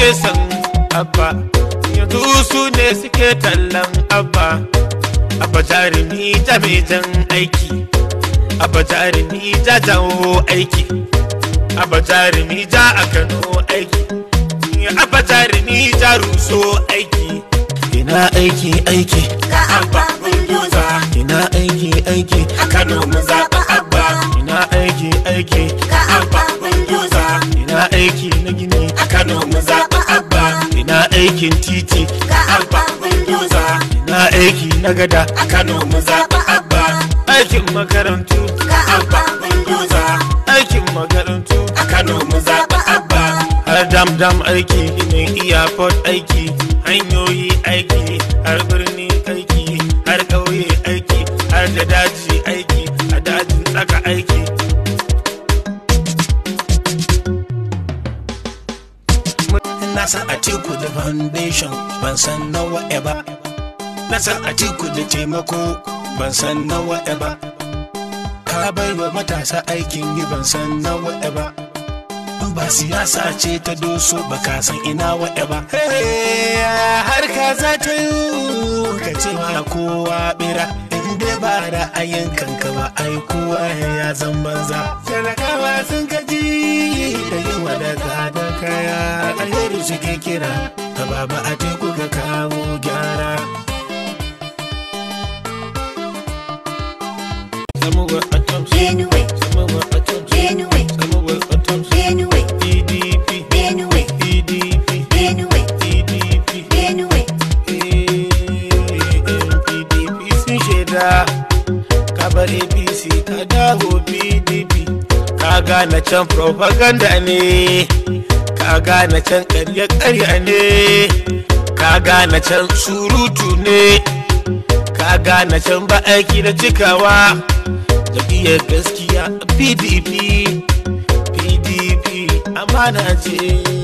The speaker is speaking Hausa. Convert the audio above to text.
suke son abba, yanzu su ne suke tallan abba. Abba jarumi jami'in aiki, abba jarumi jawo aiki, abba jarumi ja a Kano aiki, abba jarumi ruso aiki. Ina aiki ga abba bulldozer. Ina aiki a Kano mu zaɓi abba. Ina aiki ga abba bulldozer. Ina aiki na gini a Kano mu zaɓi abba. Ina aikin titi ga abba bulldozer. Ina aiki na gada a Kano mu zaɓi abba. Aikin makarantu ga abba bulldozer. Aikin makarantu a Kano mu zaɓi abba. har dam aiki, ginin airport aiki, hanyoyi aiki, har birni aiki, har ƙauye aiki, har da daji aiki, a dajin tsaka aiki. Na san Atiku da foundation ban san nawa ba. Na san Atiku da taimako ban san nawa ba. Ka bai wa matasa aikin yi ban san nawa ba. Ba siyasa ce ta doso ba ka san ina waɗe ba. Har ka za ta yi ka ce ma kowa bera, in dai ba ra'ayin kanka ba ai kowa ya zan banza. Talakawa sun gaji da yin wadaka da kaya, alheri suke kira ka baba Atiku ka kawo gyara. Benue, Benue, PDP, Benue, PDP, Benue, PDP, Benue. PDP sun shaida ka bar APC ka dawo PDP. Ka gane can propaganda ne, ka gane can ƙarya ne, ka gane can surutu ne, ka gane can ba aiki da cikawa. Jam'iyyar gaskiya PDP, PDP amana ce.